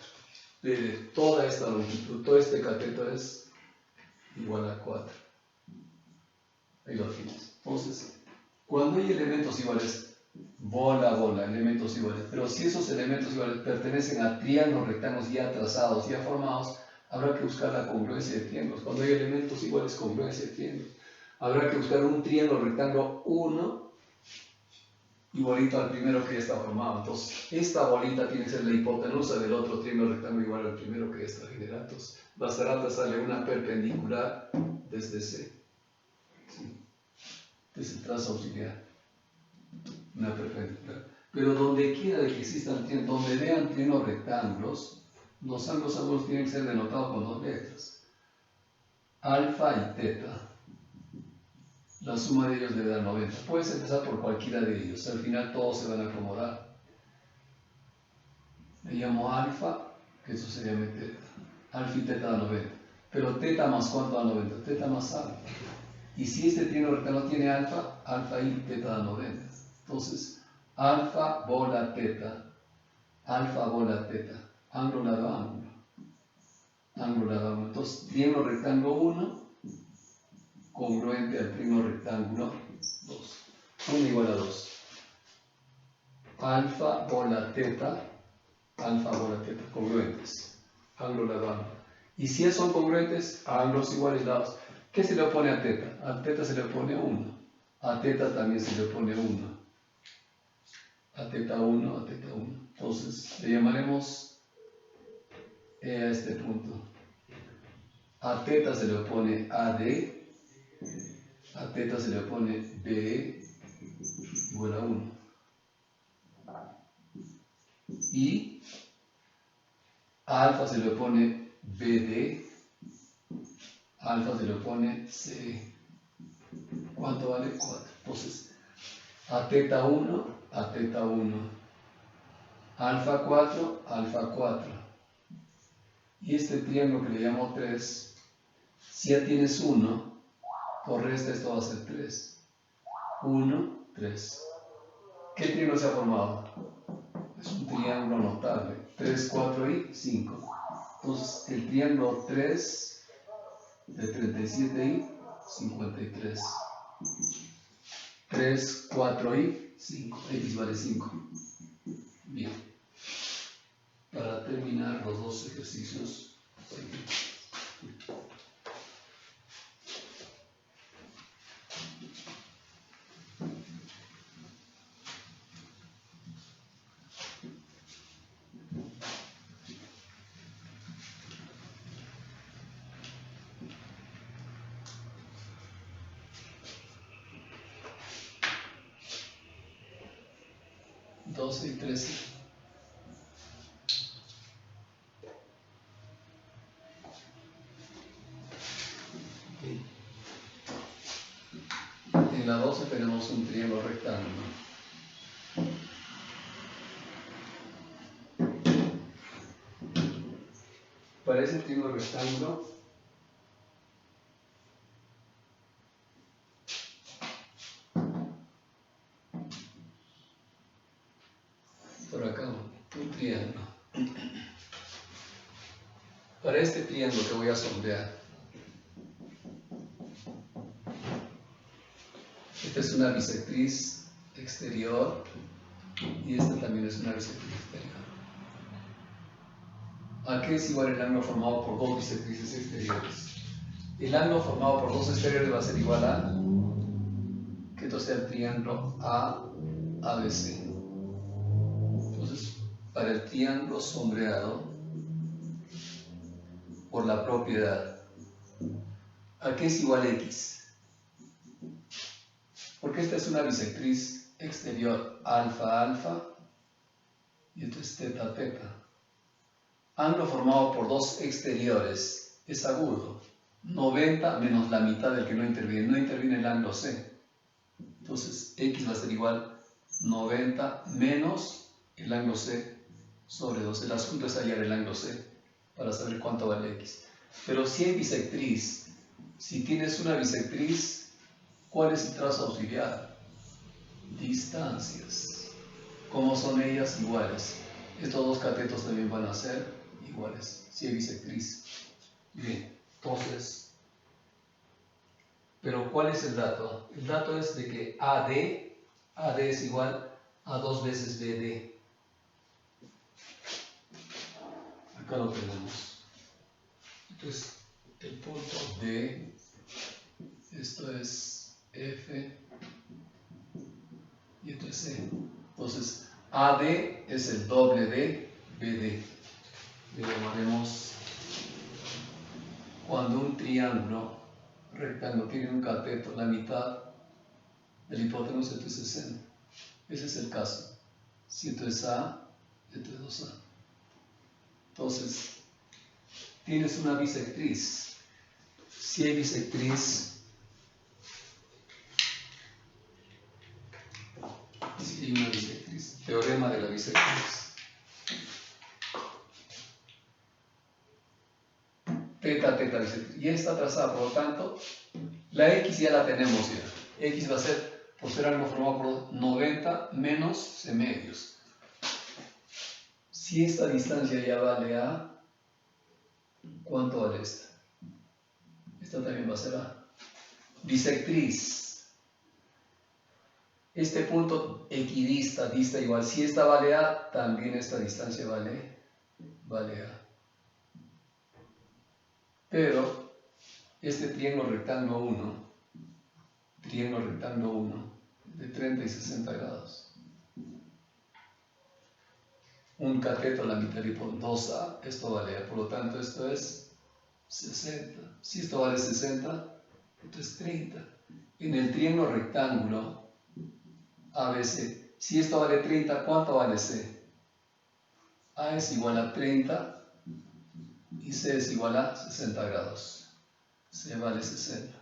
BD, toda esta longitud, todo este cateto es igual a 4. Ahí lo tienes. Entonces, cuando hay elementos iguales, bola, bola, elementos iguales, pero si esos elementos iguales pertenecen a triángulos rectángulos ya trazados, ya formados, habrá que buscar la congruencia de triángulos. Cuando hay elementos iguales, congruencia de triángulos. Habrá que buscar un triángulo rectángulo 1 igualito al primero que ya está formado. Entonces, esta bolita tiene que ser la hipotenusa del otro triángulo rectángulo igual al primero que ya está generado. Entonces, bastará trazarle una perpendicular desde C. ¿Sí? Desde trazo auxiliar. Una perpendicular. Pero donde quiera que existan, donde vean triángulos rectángulos, los ángulos tienen que ser denotados con dos letras. Alfa y teta. La suma de ellos le da 90. Puedes empezar por cualquiera de ellos. Al final todos se van a acomodar. Le llamo alfa, que eso sería mi teta. Alfa y teta da 90. Pero teta más cuánto da 90? Teta más alfa. Y si este triángulo rectángulo tiene alfa, alfa y teta da 90. Entonces, alfa bola teta, ángulo lado ángulo. Ángulo lado ángulo. Entonces, triángulo rectángulo 1 congruente al triángulo rectángulo 2. 1 igual a 2. Alfa bola teta, congruentes. Ángulo lado ángulo. Y si son congruentes, a ángulos iguales lados. ¿Qué se le opone a teta? A teta se le opone 1. A teta también se le opone 1. A teta 1, a teta 1. Entonces, le llamaremos E a este punto. A teta se le opone AD. A teta se le opone BE igual a 1. Y a alfa se le opone BD. Alfa se le opone CE. ¿Cuánto vale? 4. Entonces, a teta 1, a teta 1. Alfa 4, alfa 4. Y este triángulo que le llamo 3, si ya tienes 1, por resta esto va a ser 3. 1, 3. ¿Qué triángulo se ha formado? Es un triángulo notable. 3, 4 y 5. Entonces, el triángulo 3 de 37 y 53. 3, 4 y 5. X vale 5. Bien. Para terminar los dos ejercicios. 12 y 13. Okay. En la 12 tenemos un triángulo rectángulo. Para ese triángulo rectángulo, por acá, un triángulo. Para este triángulo que voy a sombrear, esta es una bisectriz exterior y esta también es una bisectriz exterior. ¿A qué es igual el ángulo formado por dos bisectrices exteriores? El ángulo formado por dos exteriores va a ser igual a que esto sea el triángulo ABC. Entonces, para el triángulo sombreado por la propiedad, ¿a qué es igual X? Porque esta es una bisectriz exterior alfa alfa y esto es teta teta. Ángulo formado por dos exteriores es agudo. 90 menos la mitad del que no interviene. No interviene el ángulo C. Entonces, X va a ser igual 90 menos el ángulo C sobre 2. El asunto es hallar el ángulo C para saber cuánto vale X. Pero si hay bisectriz, si tienes una bisectriz, ¿cuál es el trazo auxiliar? Distancias. ¿Cómo son ellas? Iguales. Estos dos catetos también van a ser iguales, si hay bisectriz. Bien, entonces, pero ¿cuál es el dato? El dato es de que AD es igual a 2 veces BD. Acá lo tenemos. Entonces, el punto D, esto es F y esto es C. Entonces, AD es el doble de BD. Le llamaremos cuando un triángulo rectángulo tiene un cateto, la mitad del hipotenusa, esto es 60. Ese es el caso. Si esto es A, esto es 2A. Entonces, tienes una bisectriz. Si hay bisectriz, si hay una bisectriz, teorema de la bisectriz. Teta, teta, bisectriz. Ya está trazada, por lo tanto, la X ya la tenemos ya. X va a ser, por ser algo formado por 90 menos C medios. Si esta distancia ya vale A, ¿cuánto vale esta? Esta también va a ser A. Bisectriz. Este punto equidista, dista igual. Si esta vale A, también esta distancia vale A. Pero este triángulo rectángulo 1, de 30 y 60 grados. Un cateto a la mitad y por 2A, esto vale A. Por lo tanto, esto es 60. Si esto vale 60, esto es 30. En el triángulo rectángulo ABC, si esto vale 30, ¿cuánto vale C? A es igual a 30 y C es igual a 60 grados. C vale 60.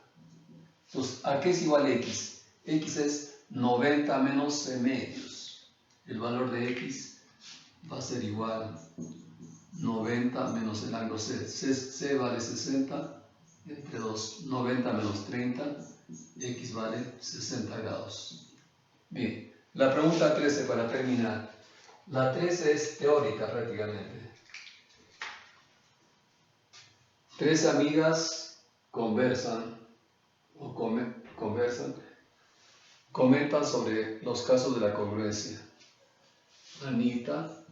Entonces, ¿a qué es igual X? X es 90 menos C medios. El valor de X va a ser igual 90 menos el ángulo C. C vale 60 entre 2. 90 menos 30, X vale 60 grados. Bien, la pregunta 13 para terminar. La 13 es teórica prácticamente. 3 amigas conversan comentan sobre los casos de la congruencia. Anita,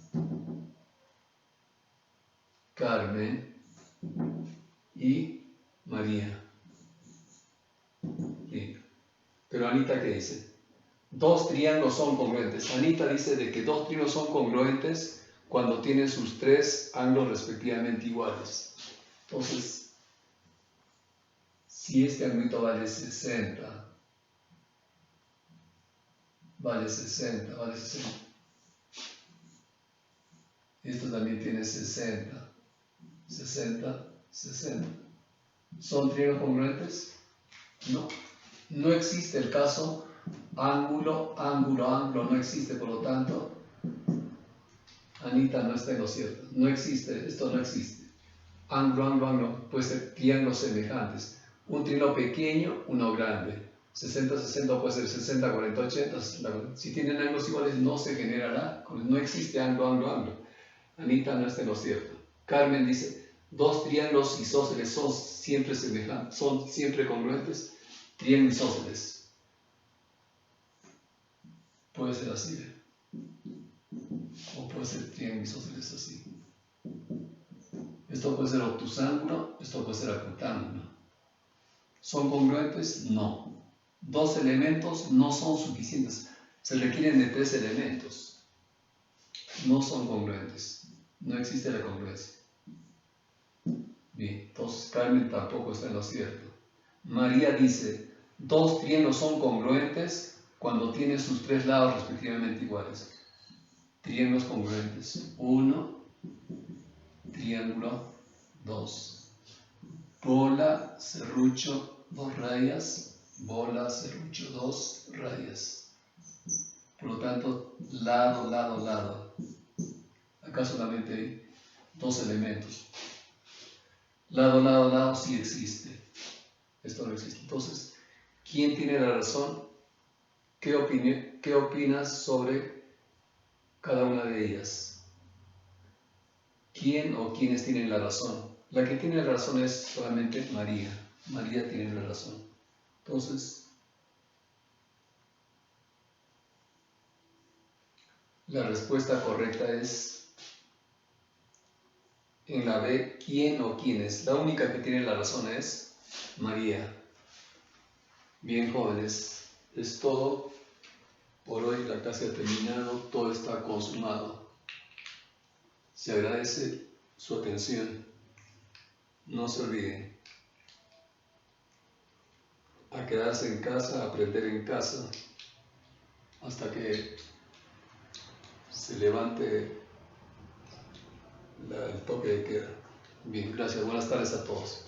Carmen y María. Bien. Pero Anita, ¿qué dice? 2 triángulos son congruentes. Anita dice de que 2 triángulos son congruentes cuando tienen sus 3 ángulos respectivamente iguales. Entonces, si este ángulo vale 60, vale 60. Esto también tiene 60, 60, 60. ¿Son triángulos congruentes? No. No existe el caso ángulo, ángulo, ángulo, no existe, por lo tanto, Anita no está en lo cierto. No existe, esto no existe. Ángulo, ángulo, ángulo, puede ser triángulos semejantes. Un triángulo pequeño, uno grande. 60, 60 puede ser 60, 40, 80. 60, 40. Si tienen ángulos iguales, no se generará. No existe ángulo, ángulo, ángulo. Anita no está en lo cierto. Carmen dice, dos triángulos isósceles son siempre semejantes, son siempre congruentes. Triángulos isósceles. Puede ser así, ¿eh? O puede ser triángulo isósceles así. Esto puede ser obtusángulo, esto puede ser acutángulo. ¿Son congruentes? No. Dos elementos no son suficientes. Se requieren de tres elementos. No son congruentes. No existe la congruencia. Bien, entonces Carmen tampoco está en lo cierto. María dice, dos triángulos son congruentes cuando tienen sus tres lados respectivamente iguales. Triángulos congruentes. 1, triángulo 2. Bola, serrucho, 2 rayas. Bola, serrucho, 2 rayas. Por lo tanto, lado, lado, lado. Acá solamente hay dos elementos. Lado, lado, lado sí existe. Esto no existe. Entonces, ¿quién tiene la razón? ¿Qué opinas sobre cada una de ellas? ¿Quién o quiénes tienen la razón? La que tiene la razón es solamente María. María tiene la razón. Entonces, la respuesta correcta es en la B, ¿quién o quiénes? La única que tiene la razón es María. Bien, jóvenes, es todo por hoy. La clase ha terminado, todo está consumado. Se agradece su atención. No se olviden a quedarse en casa, a aprender en casa, hasta que se levante el toque de queda. Bien, gracias. Buenas tardes a todos.